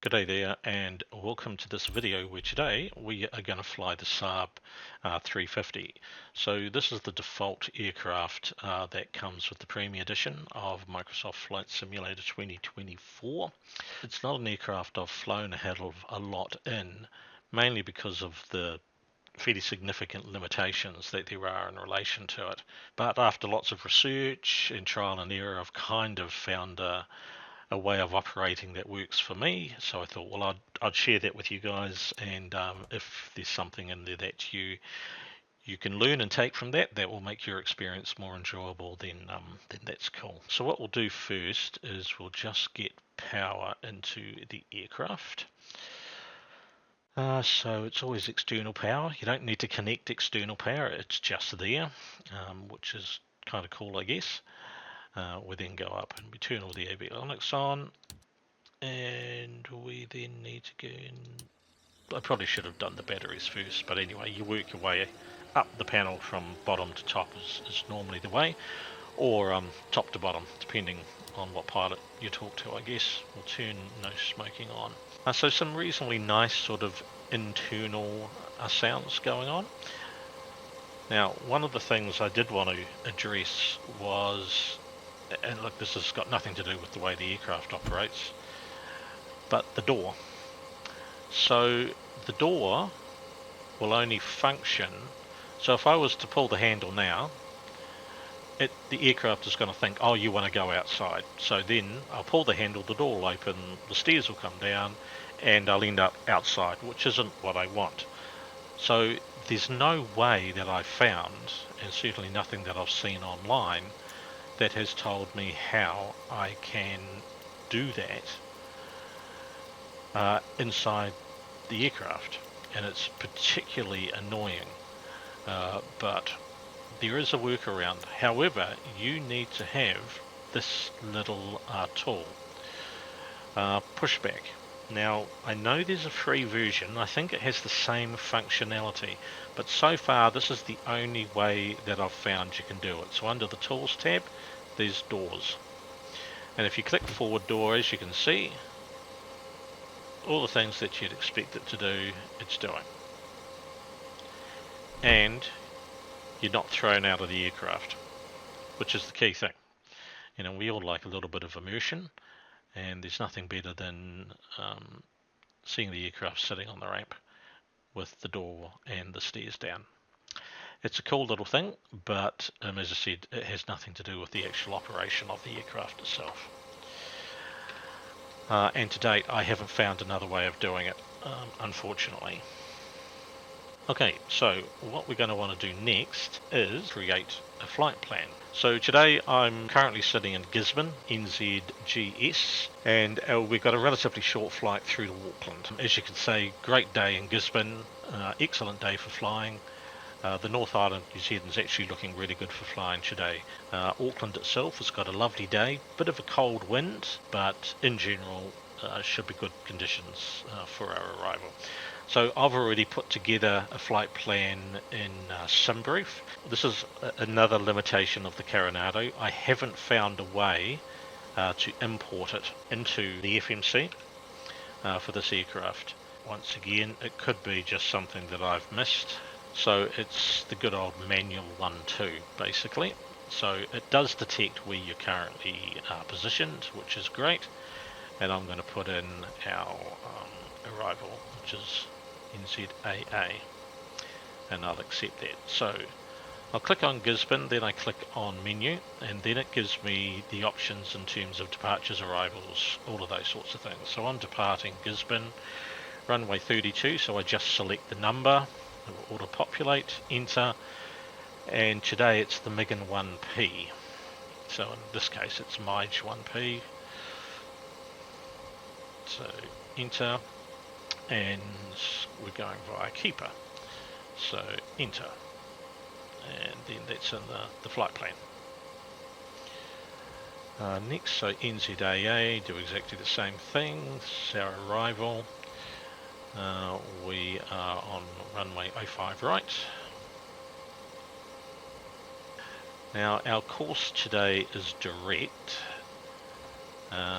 G'day there, and welcome to this video where today we are going to fly the Saab 350. So this is the default aircraft that comes with the Premium Edition of Microsoft Flight Simulator 2024. It's not an aircraft I've flown a hell of a lot in, mainly because of the fairly significant limitations that there are in relation to it. But after lots of research and trial and error, I've kind of found a way of operating that works for me. So I thought, well, I'd share that with you guys, and if there's something in there that you can learn and take from that, that will make your experience more enjoyable, then that's cool. So what we'll do first is we'll just get power into the aircraft. So it's always external power. You don't need to connect external power, it's just there, which is kind of cool, I guess. We then go up and we turn all the avionics on, and we then need to go in. I probably should have done the batteries first, but anyway, you work your way up the panel from bottom to top is normally the way, or top to bottom, depending on what pilot you talk to, I guess. We'll turn no smoking on. So some reasonably nice sort of internal sounds going on. Now, one of the things I did want to address was, and look, this has got nothing to do with the way the aircraft operates, but the door. So the door will only function, so if I was to pull the handle now, the aircraft is going to think, oh, you want to go outside. So then I'll pull the handle, the door will open, the stairs will come down, and I'll end up outside, which isn't what I want. So there's no way that I've found, and certainly nothing that I've seen online, that has told me how I can do that inside the aircraft, and it's particularly annoying, but there is a workaround. However, you need to have this little tool, pushback. Now, I know there's a free version. I think it has the same functionality, but so far this is the only way that I've found you can do it. So under the Tools tab, there's Doors. And if you click Forward Door, as you can see, all the things that you'd expect it to do, it's doing. And you're not thrown out of the aircraft, which is the key thing. You know, we all like a little bit of immersion, and there's nothing better than seeing the aircraft sitting on the ramp with the door and the stairs down. It's a cool little thing, but as I said, it has nothing to do with the actual operation of the aircraft itself. And to date, I haven't found another way of doing it, unfortunately. Okay, so what we're going to want to do next is create a flight plan. So today I'm currently sitting in Gisborne, NZGS, and we've got a relatively short flight through to Auckland. As you can see, great day in Gisborne, excellent day for flying. The North Island, New Zealand is actually looking really good for flying today. Auckland itself has got a lovely day, bit of a cold wind, but in general should be good conditions for our arrival. So I've already put together a flight plan in Debrief. This is another limitation of the Coronado. I haven't found a way to import it into the FMC for this aircraft. Once again, it could be just something that I've missed. So it's the good old manual 1-2 basically. So it does detect where you're currently positioned, which is great. And I'm going to put in our arrival, which is NZAA, and I'll accept that. So I'll click on Gisborne, then I click on menu, and then it gives me the options in terms of departures, arrivals, all of those sorts of things. So I'm departing Gisborne, runway 32, so I just select the number, it will auto-populate, enter, and today it's the MIGN 1P. So in this case it's MIGE 1P. So enter, and we're going via Keeper. So enter, and then that's in the flight plan. Next, so NZAA, do exactly the same thing. This is our arrival. We are on runway 05 right. Now our course today is direct,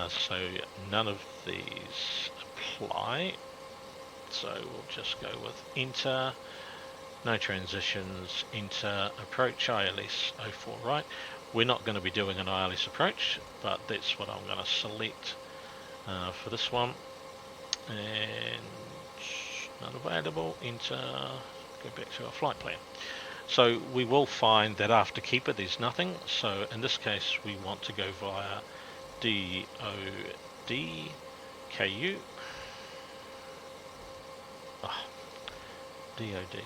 so none of these apply. So we'll just go with enter, no transitions, enter, approach ILS 04 right. We're not going to be doing an ILS approach, but that's what I'm going to select for this one. And not available, enter, go back to our flight plan. So we will find that after keeper there's nothing, so in this case we want to go via DOD KU. DOD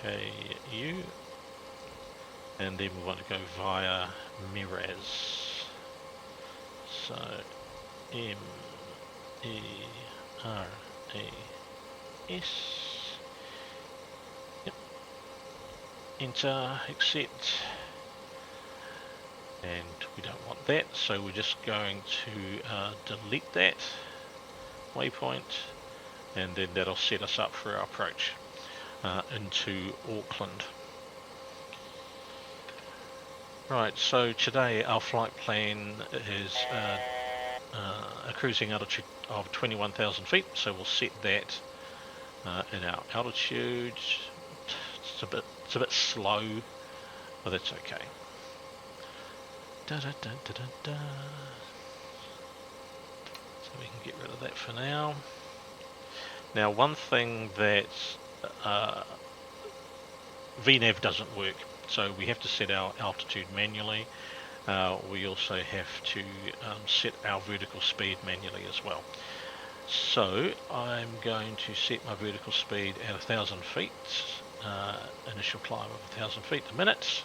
KU, and then we want to go via Miraz. So MERAS. Yep. Enter, accept, and we don't want that, so we're just going to delete that waypoint, and then that'll set us up for our approach into Auckland. Right, so today our flight plan is a cruising altitude of 21,000 feet, so we'll set that in our altitude. It's a bit slow, but that's okay. So we can get rid of that for now. Now, one thing that VNAV doesn't work, so we have to set our altitude manually. We also have to set our vertical speed manually as well. So I'm going to set my vertical speed at 1,000 feet, initial climb of 1,000 feet a minute,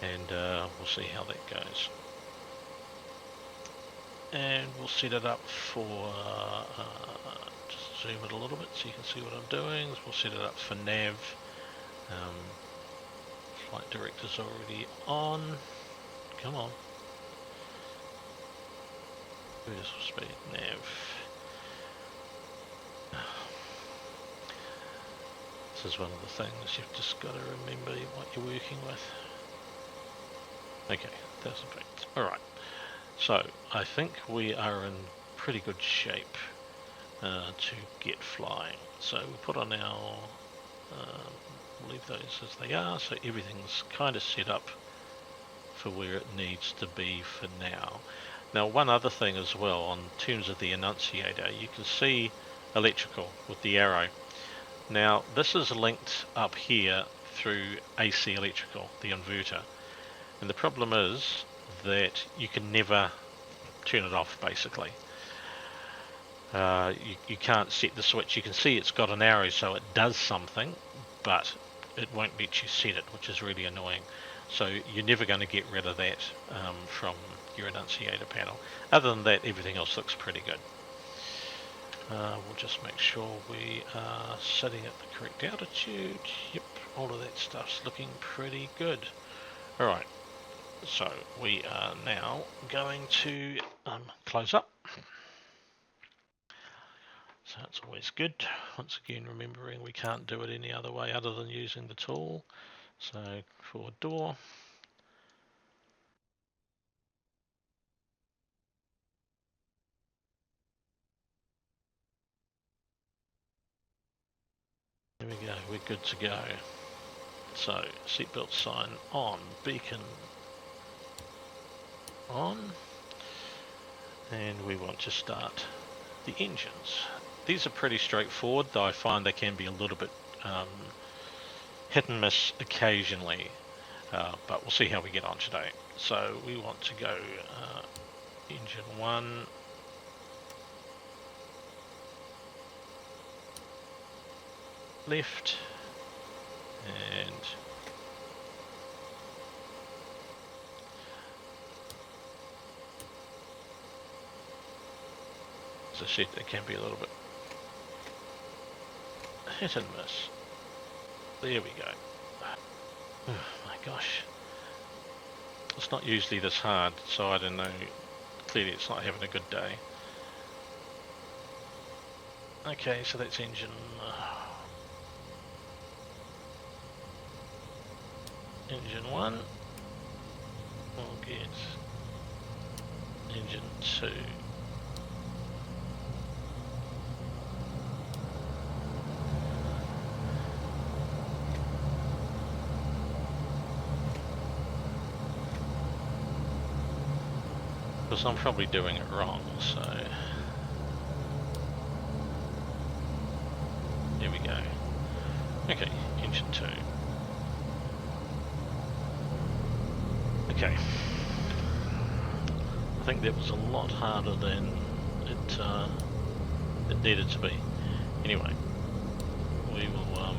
and we'll see how that goes. And we'll set it up for, just zoom it a little bit so you can see what I'm doing. We'll set it up for nav. Flight director's already on. Come on. Vertical speed, nav. This is one of the things you've just got to remember what you're working with. Okay, 1,000 feet. Alright. So, I think we are in pretty good shape to get flying. So we'll put on our, we'll leave those as they are, so everything's kind of set up for where it needs to be for now. Now, one other thing as well, on terms of the annunciator, you can see electrical with the arrow. Now, this is linked up here through AC electrical, the inverter. And the problem is that you can never turn it off, basically. You can't set the switch. You can see it's got an arrow, so it does something, but it won't let you set it, which is really annoying. So you're never going to get rid of that from your annunciator panel. Other than that, everything else looks pretty good. We'll just make sure we are sitting at the correct altitude. Yep, all of that stuff's looking pretty good. Alright. So we are now going to close up. So it's always good. Once again, remembering we can't do it any other way other than using the tool. So forward door. There we go, we're good to go. So seatbelt sign on, beacon on, and we want to start the engines. These are pretty straightforward, though I find they can be a little bit hit and miss occasionally, but we'll see how we get on today. So we want to go engine 1, left, and as I said, they can be a little bit hit and miss. There we go. Oh my gosh. It's not usually this hard, so I don't know. Clearly it's not having a good day. Okay, so that's engine engine 1. We'll get engine 2. Because I'm probably doing it wrong, so here we go. Okay, engine 2. Okay. I think that was a lot harder than it needed to be. Anyway, we will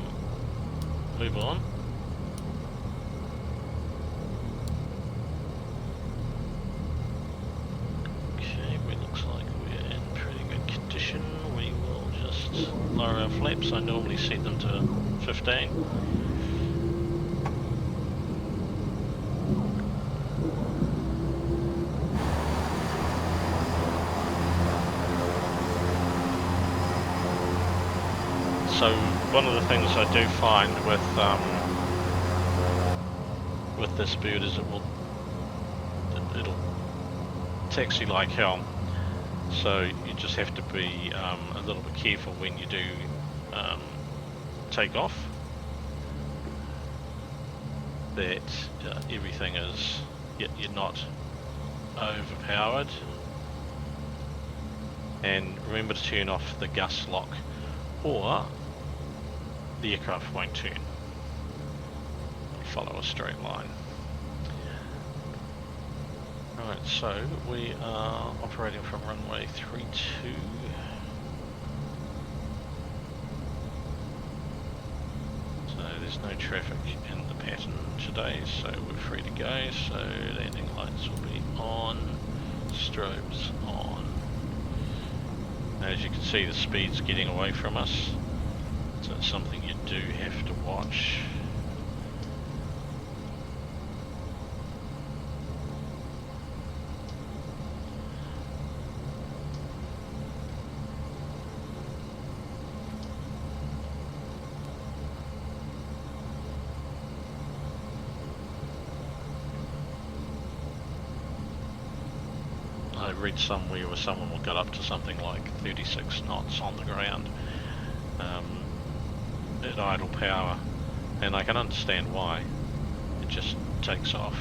move on. Okay, it looks like we're in pretty good condition. We will just lower our flaps. I normally set them to 15. So one of the things I do find with this bird is it'll taxi like hell. So you just have to be a little bit careful when you do take off. That everything is you're not overpowered. And remember to turn off the gust lock, or the aircraft won't turn. Follow a straight line. Right, so we are operating from runway 32. So there's no traffic in the pattern today, so we're free to go. So landing lights will be on, strobes on. As you can see, the speed's getting away from us, so it's something you do have to watch. I read somewhere where someone will get up to something like 36 knots on the ground at idle power, and I can understand why. It just takes off.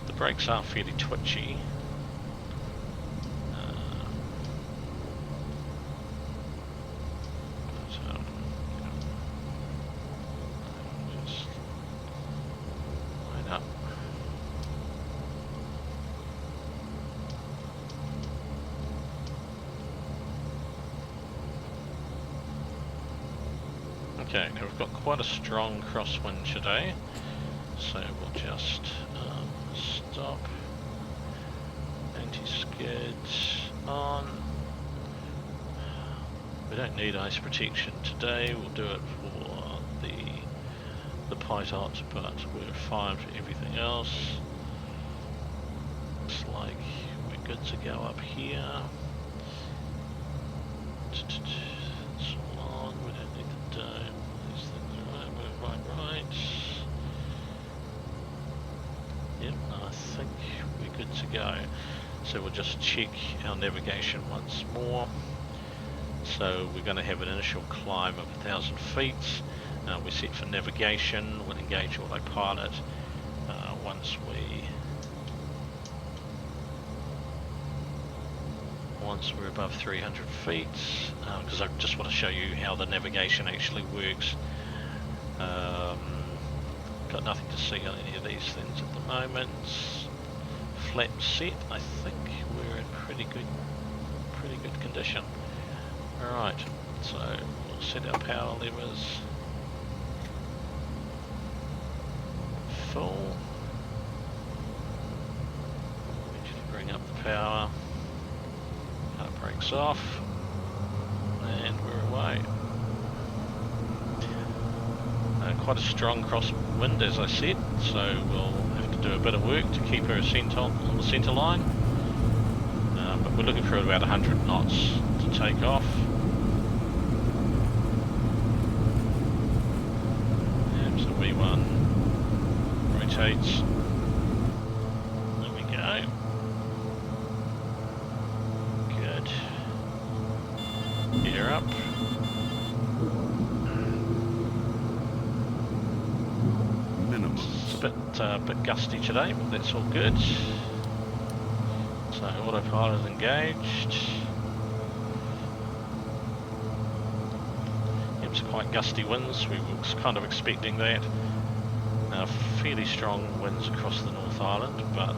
The brakes are fairly twitchy. Okay, now we've got quite a strong crosswind today, so we'll just stop, anti-skids on. We don't need ice protection today, we'll do it for the Pytot, but we're fine for everything else. Looks like we're good to go up here. It's all on, we don't need the dome. These things are right. Yep, I think we're good to go. So we'll just check our navigation once more. So we're going to have an initial climb of 1,000 feet. We're set for navigation. We'll engage autopilot once we're above 300 feet, because I just want to show you how the navigation actually works. Got nothing to see on any of these things at the moment. Flap set, I think we're in pretty good condition. Alright, so we'll set our power levers full. Need you to bring up the power. Car brakes off, and we're away. Quite a strong crosswind, as I said, so we'll have to do a bit of work to keep her on the centre line. but we're looking for about 100 knots to take off. Yep, so V1 rotates. There we go. Good. Gear up. It's a bit gusty today, but that's all good. So autopilot engaged. Yep, some quite gusty winds. We were kind of expecting that. Fairly strong winds across the North Island, but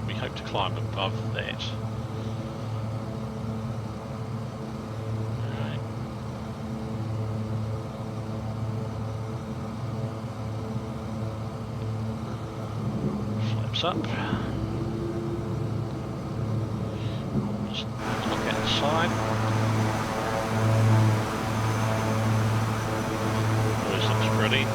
we hope to climb above that. Alright. Flaps up. Just look outside. Always looks pretty.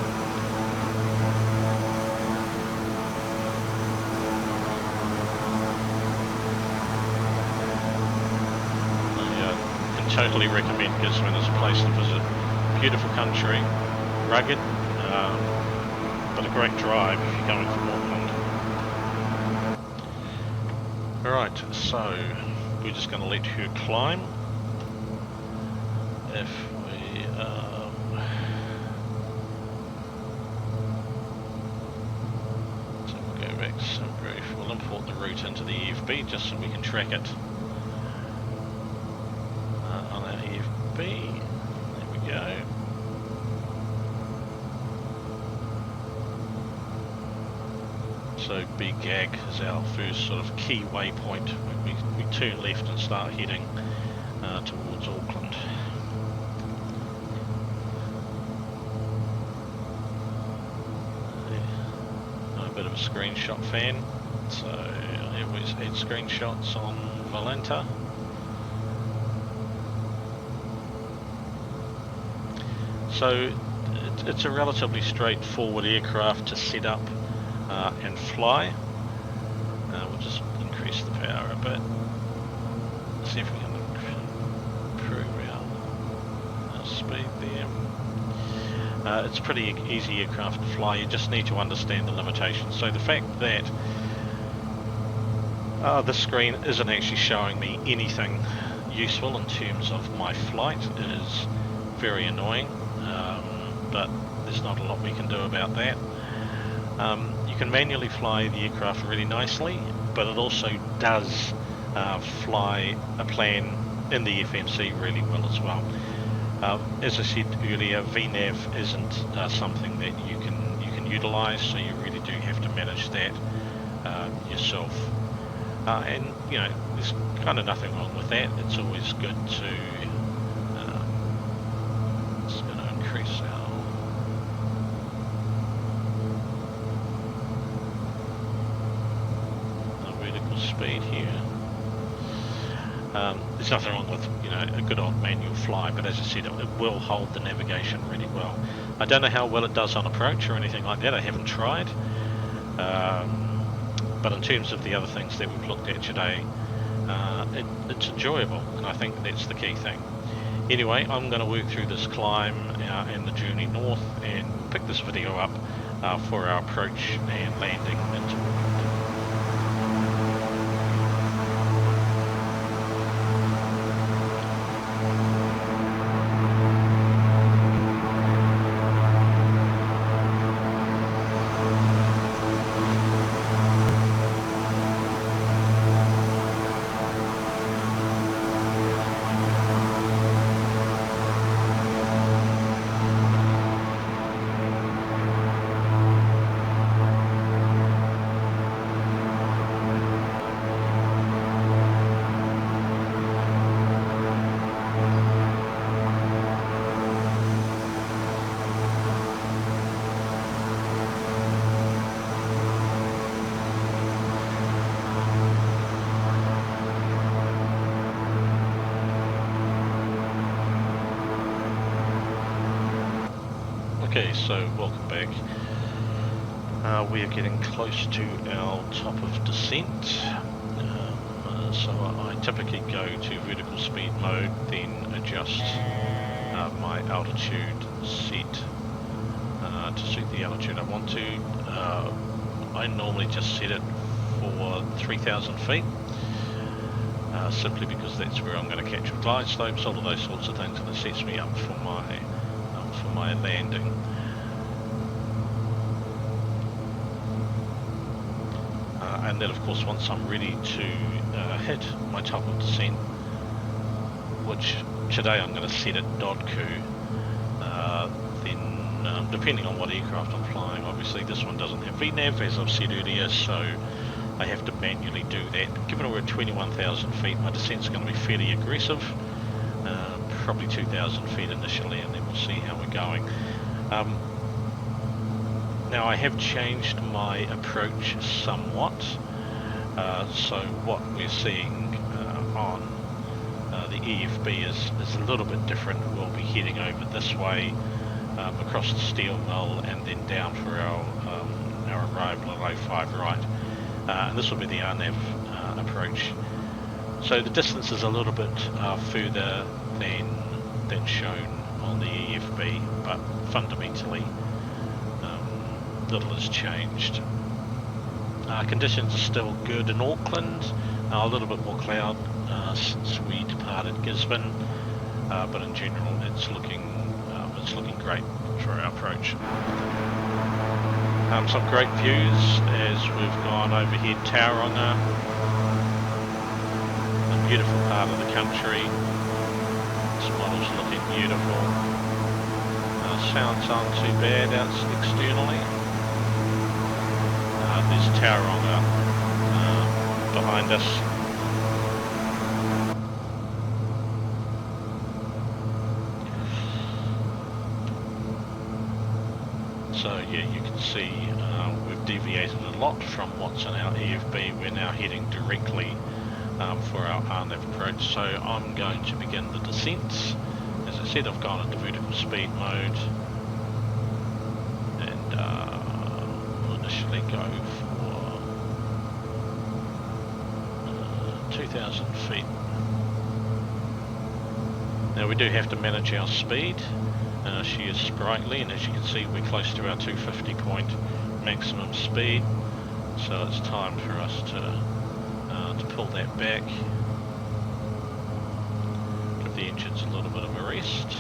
Totally recommend Gisborne as a place to visit. Beautiful country, rugged, but a great drive if you're going from Auckland. Alright, so we're just going to let her climb. If we so we'll go back to Debrief. We'll import the route into the EFB just so we can track it. On our EFB, there we go. So Big Gag is our first sort of key waypoint. We turn left and start heading towards Auckland. A bit of a screenshot fan, so I always had screenshots on Valenta. So it's a relatively straightforward aircraft to set up and fly. We'll just increase the power a bit. See if we can improve our speed there. It's a pretty easy aircraft to fly. You just need to understand the limitations. So the fact that this screen isn't actually showing me anything useful in terms of my flight is very annoying. But there's not a lot we can do about that. You can manually fly the aircraft really nicely, but it also does fly a plan in the FMC really well as well. As I said earlier, VNAV isn't something that you can utilise, so you really do have to manage that yourself. And you know, there's kind of nothing wrong with that. It's always good to just going to increase our vertical speed here. There's nothing wrong with, you know, a good old manual fly, but as I said, it will hold the navigation really well. I don't know how well it does on approach or anything like that. I haven't tried. But in terms of the other things that we've looked at today, it's enjoyable, and I think that's the key thing. Anyway, I'm going to work through this climb and the journey north and pick this video up for our approach and landing into Auckland. Okay, so welcome back. We are getting close to our top of descent. So I typically go to vertical speed mode, then adjust my altitude set to suit the altitude I want to. I normally just set it for 3,000 feet, simply because that's where I'm going to catch glide slopes, all of those sorts of things, and it sets me up for my landing. And then of course once I'm ready to hit my top of descent, which today I'm going to set at Dodku, then depending on what aircraft I'm flying, obviously this one doesn't have VNAV as I've said earlier, so I have to manually do that. Given we're at 21,000 feet, my descent's going to be fairly aggressive, probably 2,000 feet initially, and then we'll see how we're going. Now I have changed my approach somewhat, so what we're seeing on the EFB is a little bit different. We'll be heading over this way, across the steel mill, and then down for our arrival at 05 right, and this will be the RNAV approach. So the distance is a little bit further than shown on the EFB, but fundamentally little has changed. Conditions are still good in Auckland, a little bit more cloud since we departed Gisborne, but in general it's looking great for our approach. Some great views as we've gone overhead Tauranga, a beautiful part of the country. This model's looking beautiful. Sounds aren't too bad out externally. There's Tauranga behind us. So yeah, you can see we've deviated a lot from what's in our EFB. We're now heading directly for our RNAV approach. So I'm going to begin the descent. As I said, I've gone into vertical speed mode, and we'll initially go for 2,000 feet. Now we do have to manage our speed. She is sprightly, and as you can see we're close to our 250 point maximum speed, so it's time for us to pull that back, give the engines a little bit of a rest.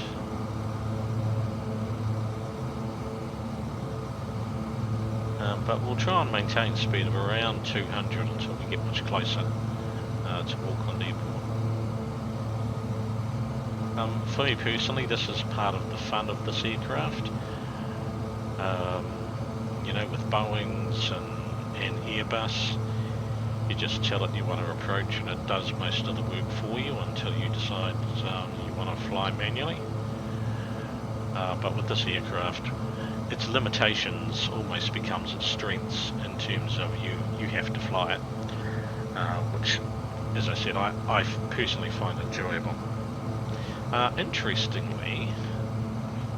But we'll try and maintain speed of around 200 until we get much closer to Auckland Airport. For me personally, this is part of the fun of this aircraft. You know, with Boeings and Airbus, you just tell it you want to approach and it does most of the work for you until you decide you want to fly manually. But with this aircraft, its limitations almost becomes its strengths in terms of you have to fly it, which, as I said, I personally find enjoyable. Interestingly,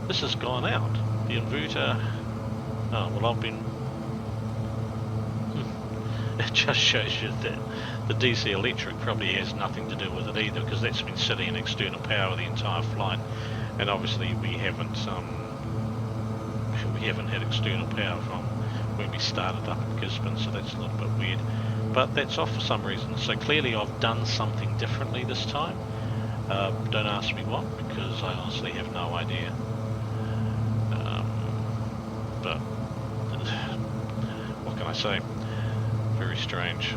this has gone out. The inverter, it just shows you that the DC electric probably has nothing to do with it either, because that's been sitting in external power the entire flight, and obviously we haven't had external power from when we started up at Gisborne, so that's a little bit weird. But that's off for some reason, so clearly I've done something differently this time. Don't ask me what, because I honestly have no idea. But what can I say? Very strange.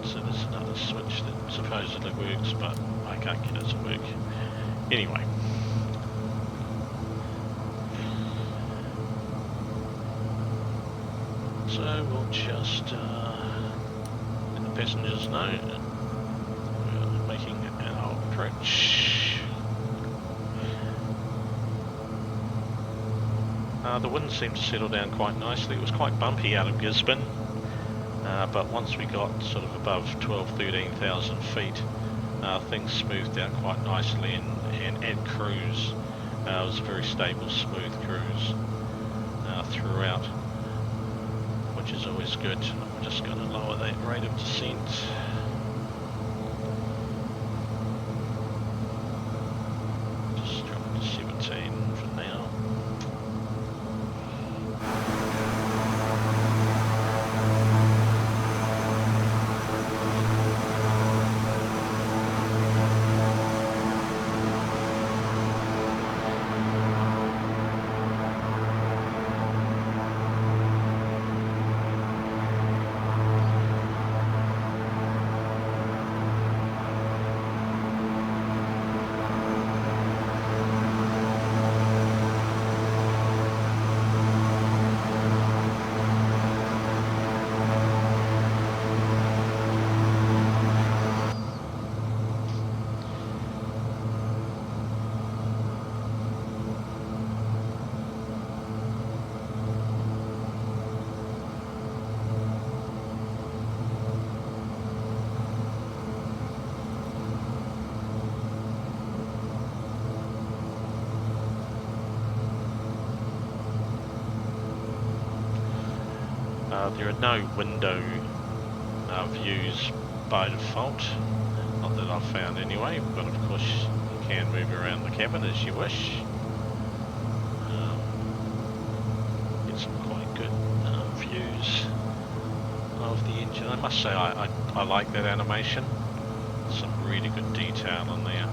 So there's another switch that supposedly works, but I can't get it to work. Anyway. So we'll just let the passengers know we're making our approach. The wind seemed to settle down quite nicely. It was quite bumpy out of Gisborne, but once we got sort of above 13,000 feet, things smoothed out quite nicely, and at cruise, it was a very stable, smooth cruise. throughout, which is always good. I'm just going to lower that rate of descent. Just drop it to 17 for now. There are no window views by default, not that I've found anyway, but of course you can move around the cabin as you wish. Get some quite good views of the engine. I must say I like that animation, some really good detail in there.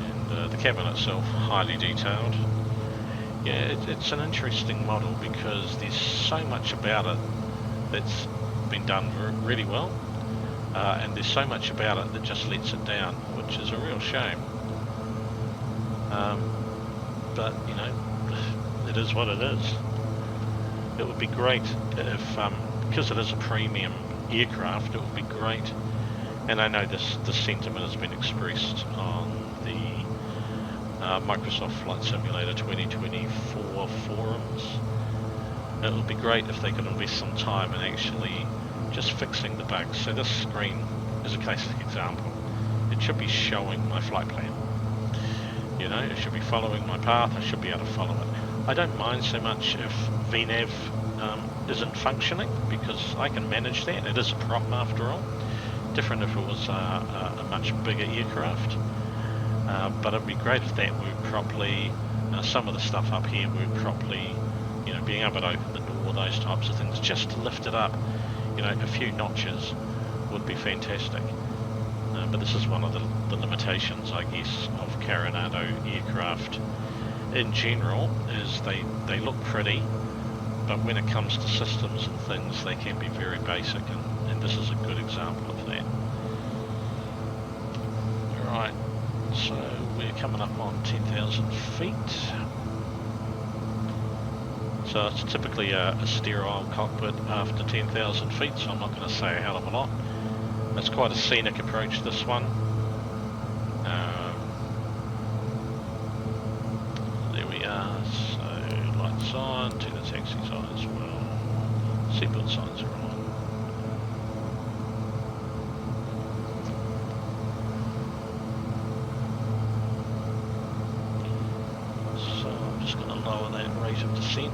And the cabin itself, highly detailed. Yeah, it's an interesting model because there's so much about it that's been done really well, and there's so much about it that just lets it down, which is a real shame. But you know, it is what it is. It would be great if, because it is a premium aircraft, it would be great. And I know this sentiment has been expressed on the Microsoft Flight Simulator 2024 forums. It would be great if they could invest some time in actually just fixing the bugs. So this screen is a classic example. It should be showing my flight plan. You know, it should be following my path. I should be able to follow it. I don't mind so much if VNAV isn't functioning, because I can manage that. It is a prop after all. Different if it was a much bigger aircraft. But it'd be great if that worked properly. Some of the stuff up here worked properly. You know, being able to open the door, those types of things, just to lift it up, you know, a few notches would be fantastic. But this is one of the limitations, I guess, of Coronado aircraft in general, is they look pretty, but when it comes to systems and things, they can be very basic, and this is a good example of that. Right. So we're coming up on 10,000 feet. So it's typically a sterile cockpit after 10,000 feet, so I'm not going to say a hell of a lot. It's quite a scenic approach, this one. There we are. So lights on, to the taxi sign as well. Seatbelt signs are on. Lower that rate of descent.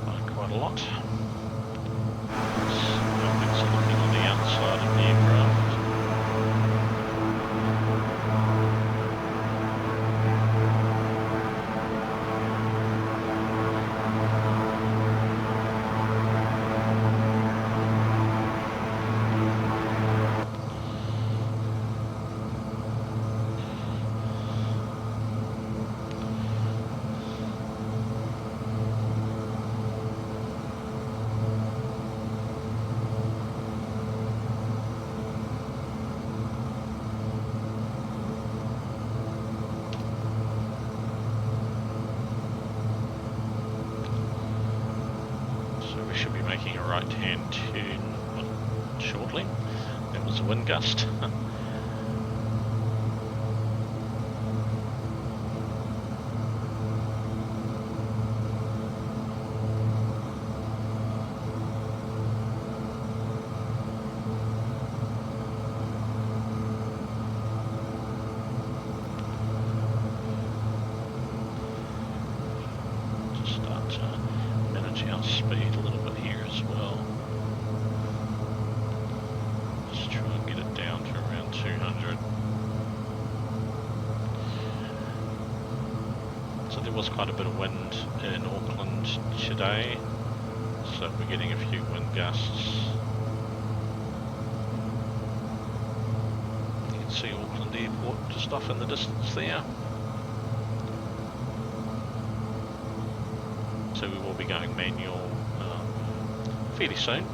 By quite a lot. So looking on the outside of the aircraft. Should be making a right hand turn shortly. That was a wind gust. our speed a little bit here as well. Just try and get it down to around 200. So there was quite a bit of wind in Auckland today, so we're getting a few wind gusts. You can see Auckland Airport just off in the distance there. So we will be going manual fairly soon.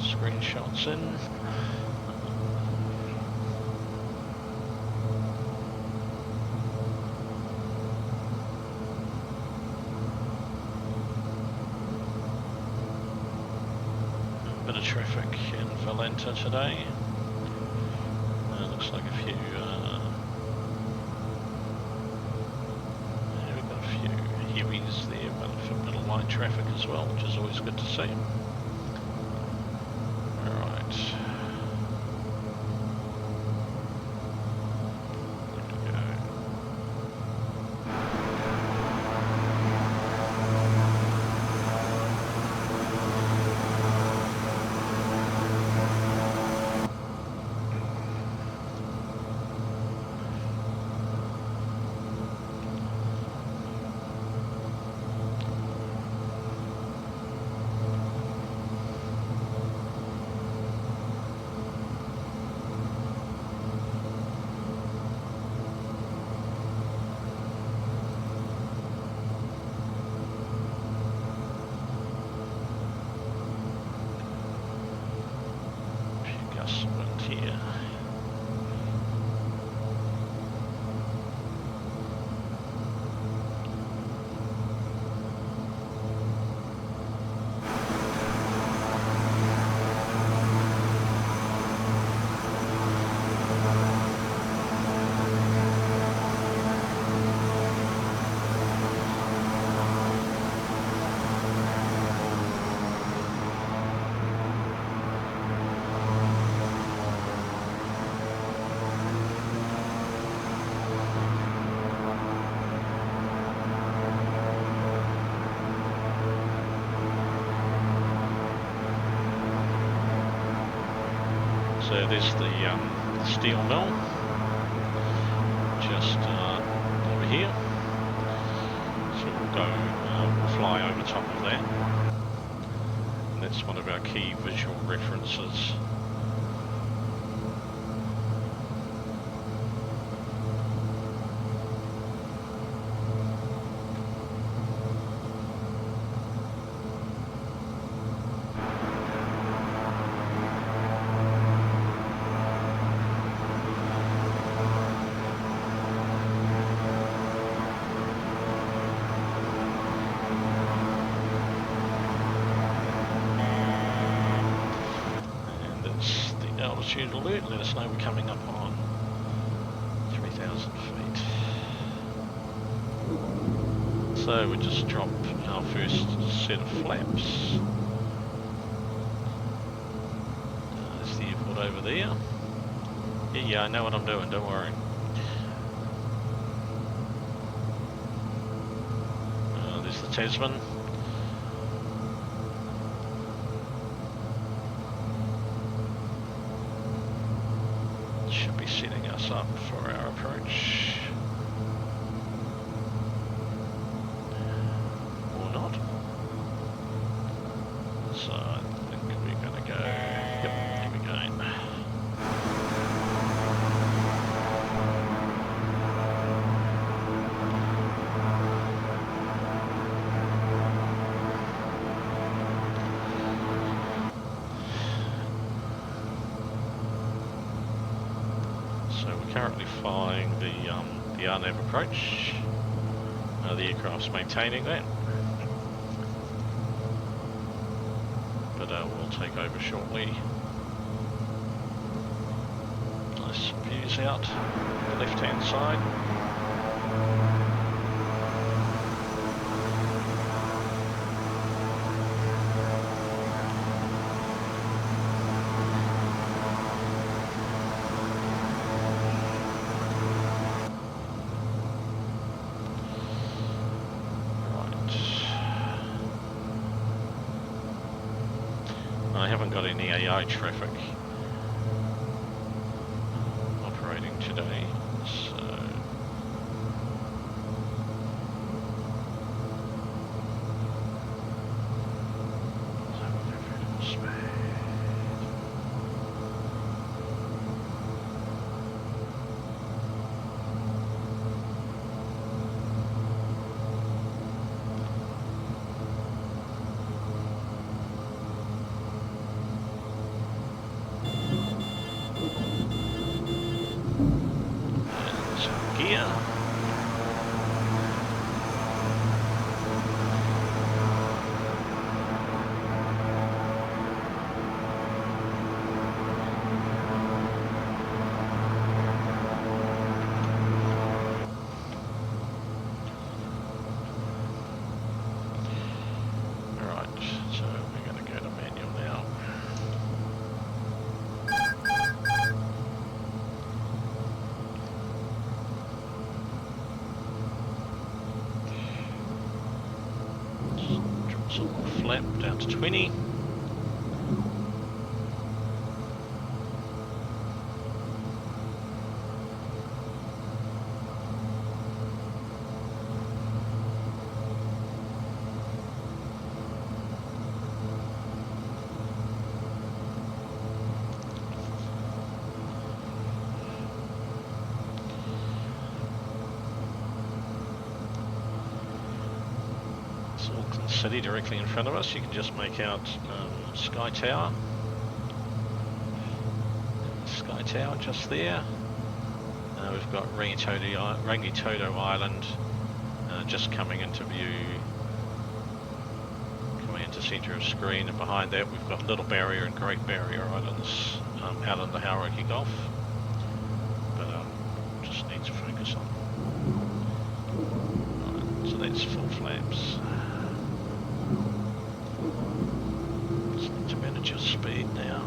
Screenshots in. A bit of traffic in Valenta today. Looks like a few. Yeah, we've got a few heavies there, but a bit of light traffic as well, which is always good to see. Here. So there's the steel mill, just over here. So we'll fly over top of that. And that's one of our key visual references. Altitude alert, let us know we're coming up on 3,000 feet. So we just dropped our first set of flaps. There's the airport over there. Yeah, I know what I'm doing, don't worry. There's the Tasman. Should be setting us up for our approach. Or not. So I think we're going to go. Yep, here we go. Currently flying the RNAV approach. The aircraft's maintaining that, but we'll take over shortly. Nice views out the left hand side. I haven't got any AI traffic operating today, so gear. Alright, so we're going to go to manual now. Flap down to 20. Auckland City directly in front of us. You can just make out Sky Tower. Sky Tower just there. We've got Rangitoto Island just coming into view, coming into centre of screen, and behind that we've got Little Barrier and Great Barrier Islands out in the Hauraki Gulf. But just need to focus on. Right, so that's full flaps. Just need to manage your speed now.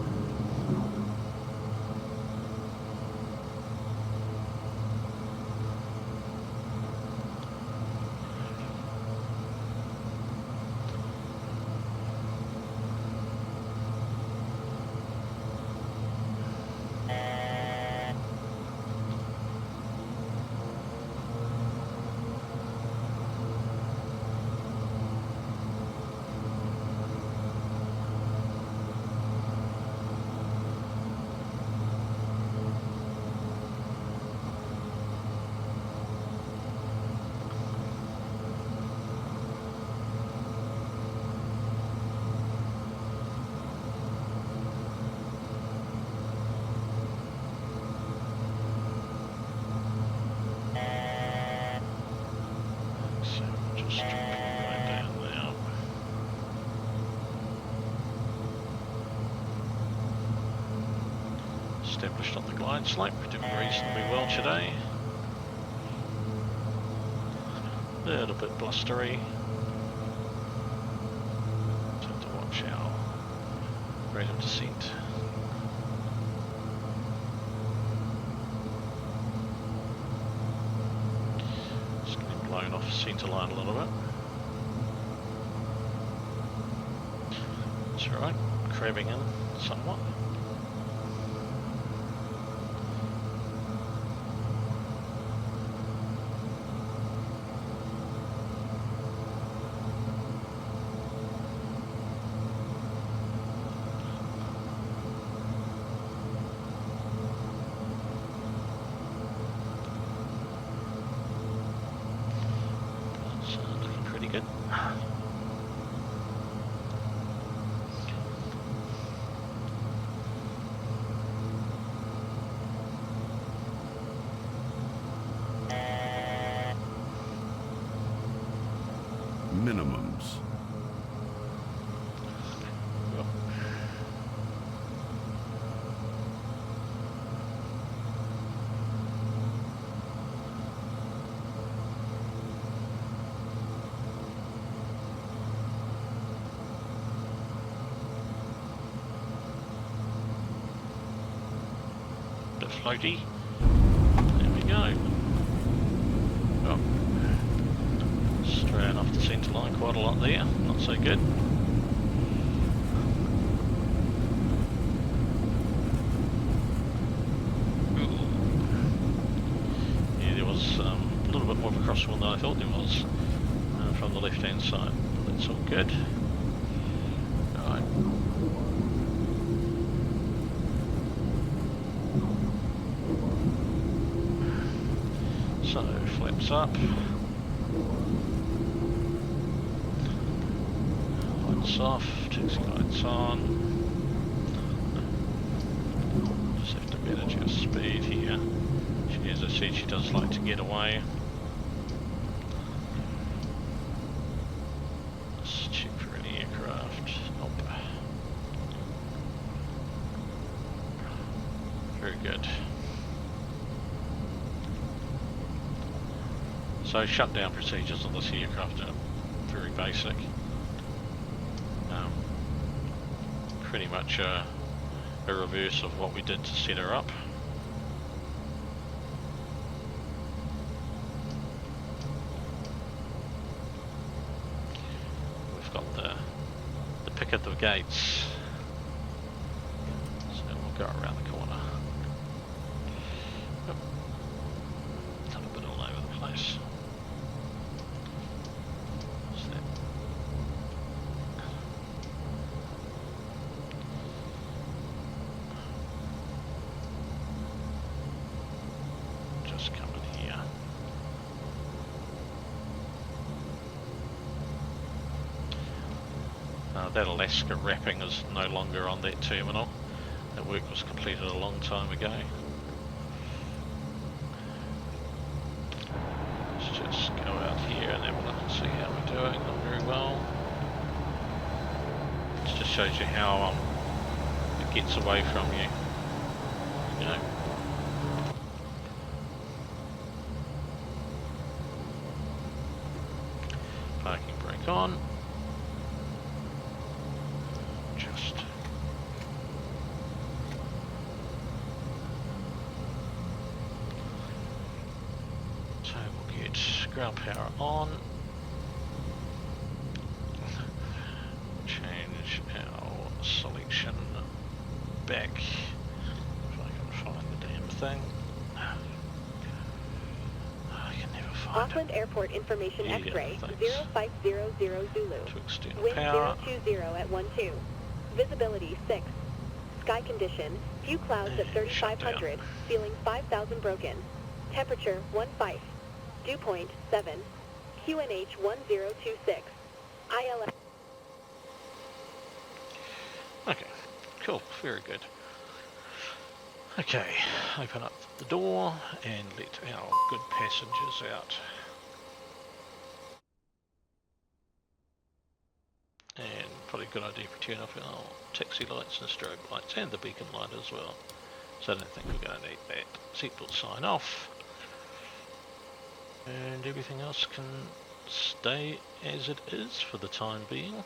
Established on the glide slope, we're doing reasonably well today. A little bit blustery. Have to watch our rate of descent. Just getting blown off centre line a little bit. That's alright, crabbing in somewhat. Good. Minimums. bit floaty. There we go. Oh. Straight off the centre line quite a lot there, not so good. A little bit more of a crosswind than I thought there was from the left hand side, but that's all good. Alright. So, flaps up. Lights off, taxi lights on. Just have to manage your speed here. As I said, she does like to get away. Let's check for any aircraft. Nope. Very good. So shutdown procedures on this aircraft are very basic. Pretty much a reverse of what we did to set her up. At the gates, so we'll go around the corner. Yep. A little bit all over the place. What's that? Just come in here. That Alaska wrapping is no longer on that terminal. That work was completed a long time ago. Let's just go out here and have a look and see how we're doing. Not very well. It just shows you how it gets away from you. You know. Parking brake on. Ground power on. Change our selection back if I can find the damn thing. I can never find Auckland it. Airport Information X-ray 0500 Zulu. To external Wind power. 020 at 12. Visibility 6. Sky condition, few clouds at 3500. Feeling 5000 broken. Temperature 15. Dew point 7. QNH 1026. ILS. Okay, cool, very good. Okay, open up the door and let our good passengers out. And probably a good idea to turn off our taxi lights and strobe lights and the beacon light as well. So I don't think we're going to need that. Seatbelt sign off. And everything else can stay as it is for the time being. And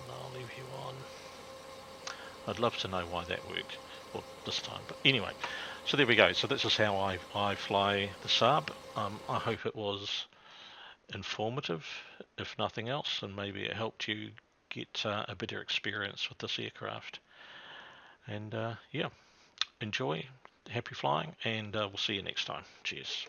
I'll leave you on. I'd love to know why that worked, well, this time, but anyway. So there we go. So this is how I fly the Saab. I hope it was informative, if nothing else, and maybe it helped you get a better experience with this aircraft. And yeah, enjoy, happy flying, and we'll see you next time. Cheers.